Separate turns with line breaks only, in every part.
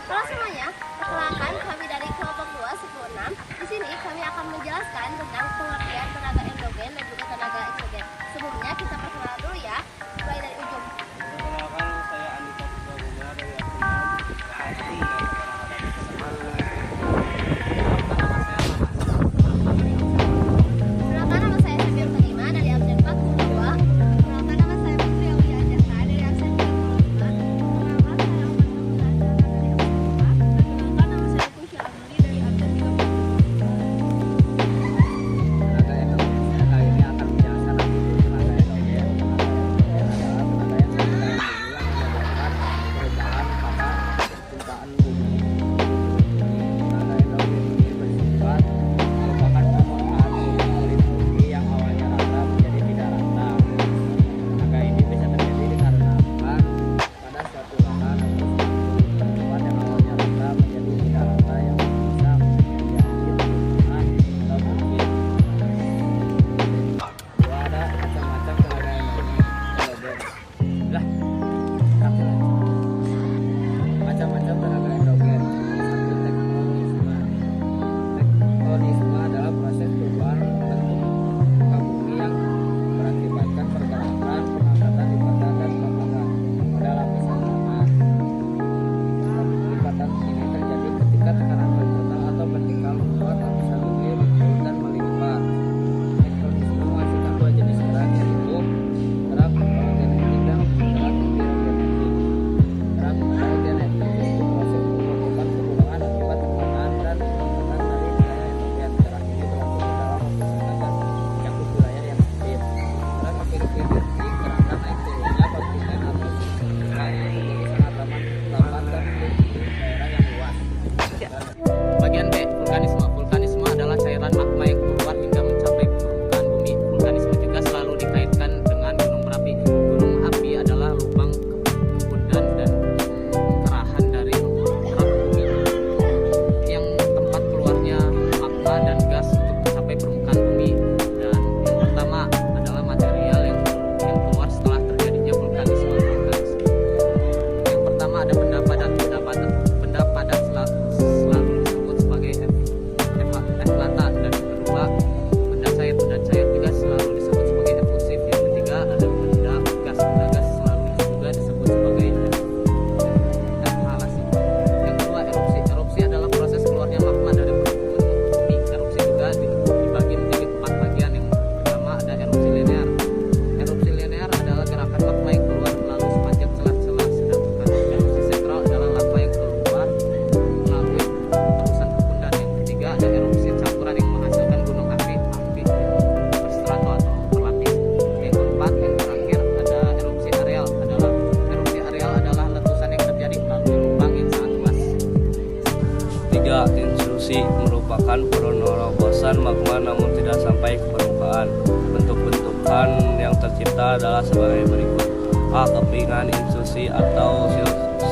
Halo semuanya, perkenalkan kami dari kelompok 2 suku 6. Di sini kami akan menjelaskan tentang pengertian tenaga endogen dan juga tenaga eksogen. Sebelumnya kita perkenalan dulu ya, mulai dari ujung.
Perkenalkan, saya Andika Putra dari Akun 6.
Perkenalkan, nama saya Febian Fatima dari absen 42. Perkenalkan, nama saya Putri Aulia Ajaka dari absen 35. Perkenalkan, saya Oman Nurullah dari absen 4. Perkenalkan, nama saya Pusya Amali dari absen 30.
Tenaga endogen. Kali ini akan menjelaskan tenaga endogen. Tenaga yang menyebabkan perubahan pada permukaan bumi. Tenaga endogen ini bersifat merupakan permukaan kulit bumi yang awalnya rata menjadi tidak rata. Tenaga ini bisa terjadi dikarenakan pada suatu lahan atau suatu tempat yang awalnya rata menjadi tidak rata yang bisa menjadi permukaan atau bukit. Dua, ada macam-macam tenaga endogen. Lah, macam-macam tenaga endogen. Satu, tektonisme. Tektonisme adalah proses perubahan bentuk muka bumi yang berakibatkan pergerakan pengangkatan lipatan dan pelepasan pada lapisan tanah. Lipatan ini terjadi ketika tekanan horizontal atau vertikal membuat lapisan bumi bergelut dan melipat. Tektonisme menghasilkan dua jenis gerak, yaitu gerak paleogenetik dan gerak pirogenetik. Gerak paleogenetik yaitu proses pembentukan pegunungan akibat tekanan dan pengangkatan dari wilayah endogen. Gerak ini berlangsung di dalam pegunungan dan mencakup wilayah yang sempit. Gerak pirogenetik gerakan naik turunnya kontinen atau sungai menjadi sangat lambat dan di daerah yang luas. Bagian B, vulkanisme. Vulkanisme adalah cairan magma yang keluar hingga mencapai permukaan bumi. Vulkanisme juga selalu dikaitkan dengan gunung berapi. Gunung api adalah lubang kepundan dan kerahan dari kerak bumi yang tempat keluarnya magma dan gas untuk mencapai permukaan bumi. Dan yang pertama adalah material yang keluar setelah terjadinya vulkanisme. Yang pertama ada benda padat. Benda padat selalu disebut sebagai eflata. Dan yang kedua benda cair. Benda cair juga selalu disebut sebagai efusif. Yang ketiga ada benda gas. Benda gas selalu juga disebut sebagai efhalasi. Yang kedua erupsi. Erupsi adalah proses keluarnya magma dari permukaan bumi. Erupsi juga dibagi menjadi 4 bagian. Yang pertama ada erupsi linear. Erupsi linear adalah gerakan magma yang keluar melalui sepanjang celah-celah. Sedangkan erupsi sentral adalah lava yang keluar melalui terusan kepundan. Yang ketiga ada erupsi campuran yang menghasilkan gunung api berstrato atau berlapis. Yang keempat, yang terakhir ada erupsi areal. Erupsi areal adalah letusan yang terjadi melalui lubang yang sangat luas. 3. Intrusi merupakan penerobosan magma namun tidak sampai ke permukaan. Bentuk-bentukan yang tercipta adalah sebagai berikut. A. Kepingan intrusi atau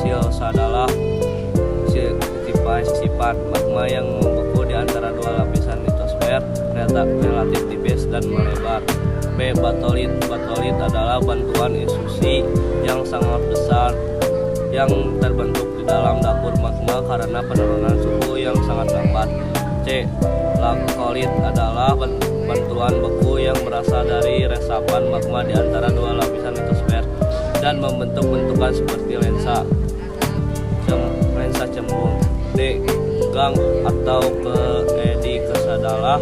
silsadalah sifat magma yang membeku di antara dua lapisan litosfer relatif tipis dan melebar. B. Batolit. Batolit adalah bantuan intrusi yang sangat besar yang terbentuk di dalam dapur magma karena penurunan suhu yang sangat lambat. C. Lakolit adalah bantuan beku yang berasal dari resapan magma di antara dua lapisan litosfer dan membentuk bentukan seperti lensa cembung. D. Gang atau keedikes adalah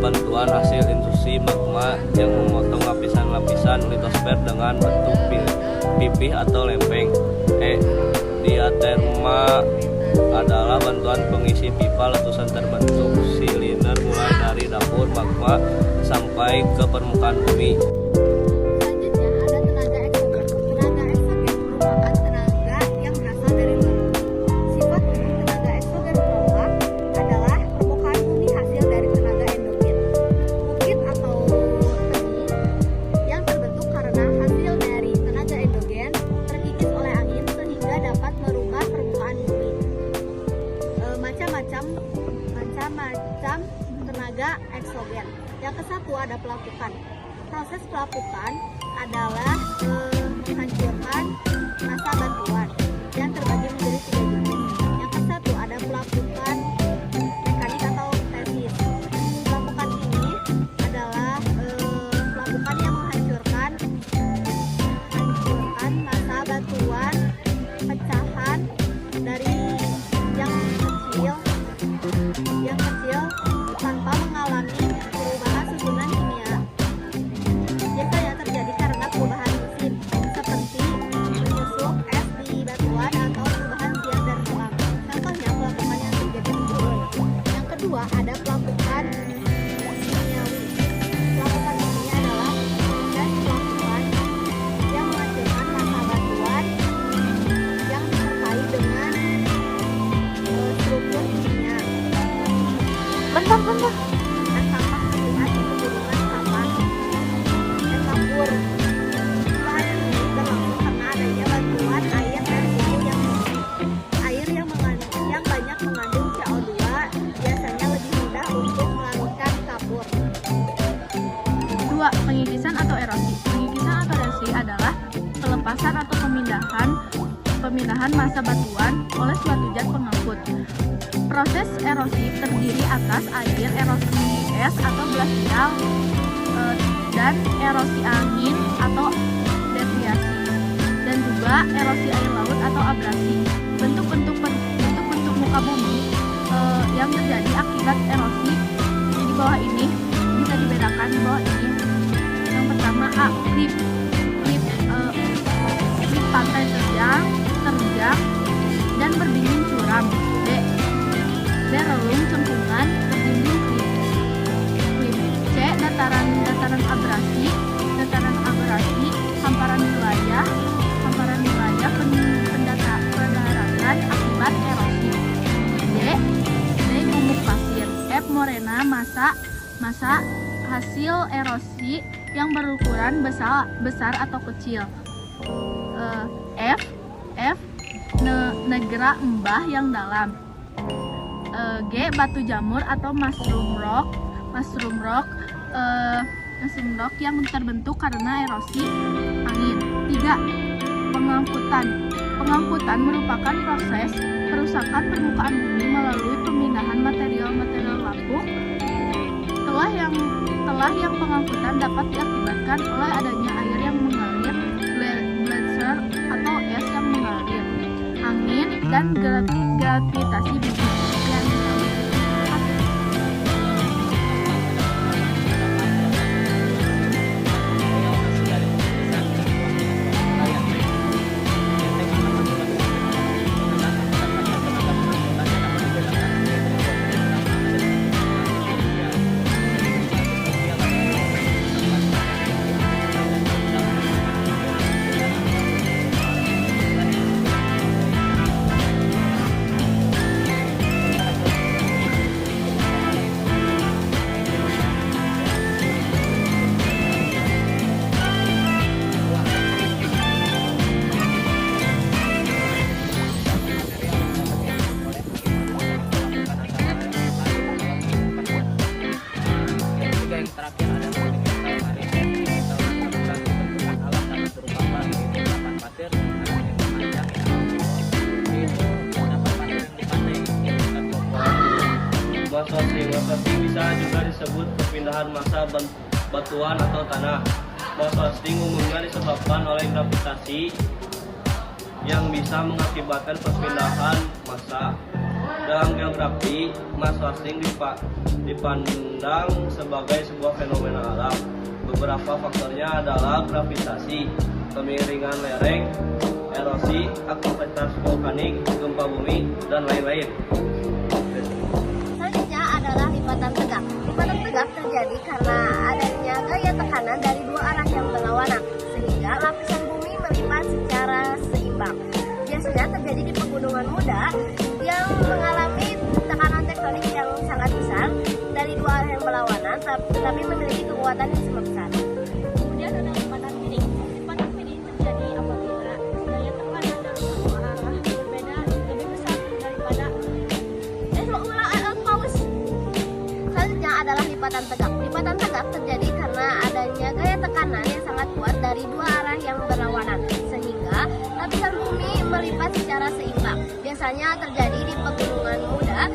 bantuan hasil intrusi magma yang memotong lapisan-lapisan litosfer dengan bentuk pipih atau lempeng. E. Diaterma adalah bantuan pengisi pipa letusan terbentuk silinder mulai dari dapur magma sampai ke permukaan bumi.
Selanjutnya ada tenaga eksogen. Tenaga eksogen merupakan tenaga yang berasal dari luar. Sifat umum tenaga eksogen bawah adalah permukaan bumi hasil dari tenaga endogen. Bukit atau tebing yang terbentuk karena hasil dari tenaga endogen terkikis oleh angin sehingga dapat merubah permukaan bumi. Macam-macam tenaga eksogen. Yang kesatu ada pelapukan. Proses pelapukan adalah menghancurkan massa bantuan yang terbagi menjadi 3 jenis. Yang Dan tampak terlihat di pegunungan Sabah dan Kapur. Perubahan ini berlangsung karena adanya bantuan air dari suhu yang tinggi. Air yang banyak mengandung CO2 biasanya lebih mudah untuk melarutkan kapur.
2. Pengikisan atau erosi. Pengikisan atau erosi adalah pelepasan atau pemindahan massa batuan oleh suatu zat pengangkut. Proses erosi terdiri atas air, erosi es atau glasial, dan erosi angin atau deviasi, dan juga erosi air laut atau abrasi. Bentuk-bentuk muka bumi yang terjadi akibat erosi di bawah ini bisa dibedakan di bawah ini. Yang pertama A. Klip pantai terjang dan berdinding curam. B. Relung cempungan berdinding klip. C. Dataran abrasi, hamparan wilayah pendaratan akibat erosi. D. Gumuk pasir. F. Morena massa hasil erosi yang berukuran besar atau kecil. F. Negara embah yang dalam. G. Batu jamur atau mushroom rock yang terbentuk karena erosi angin. 3. Pengangkutan merupakan proses perusakan permukaan bumi melalui pemindahan material lapuk. Telah yang pengangkutan dapat diakibatkan oleh adanya air yang mengalir, glacier atau es yang mengalir, angin, dan gravitasi bumi.
Waswasi bisa juga disebut perpindahan massa batuan atau tanah. Waswasi umumnya disebabkan oleh gravitasi yang bisa mengakibatkan perpindahan massa. Dalam geografi, waswasi dipandang sebagai sebuah fenomena alam. Beberapa faktornya adalah gravitasi, kemiringan lereng, erosi, aktivitas vulkanik, gempa bumi, dan lain-lain.
Lipatan tegak. Lipatan tegak terjadi karena adanya gaya tekanan dari dua arah yang berlawanan, sehingga lapisan bumi melipat secara seimbang. Biasanya terjadi di pegunungan muda yang mengalami tekanan tektonik yang sangat besar dari dua arah yang berlawanan, tetapi memiliki kekuatan yang sama besar. Kemudian ada lipatan miring. Lipatan miring terjadi apabila gaya tekanan dari satu arah berbeda lebih besar daripada adalah lipatan tegak. Lipatan tegak terjadi karena adanya gaya tekanan yang sangat kuat dari dua arah yang berlawanan, sehingga lapisan bumi melipat secara seimbang. Biasanya terjadi di pegunungan muda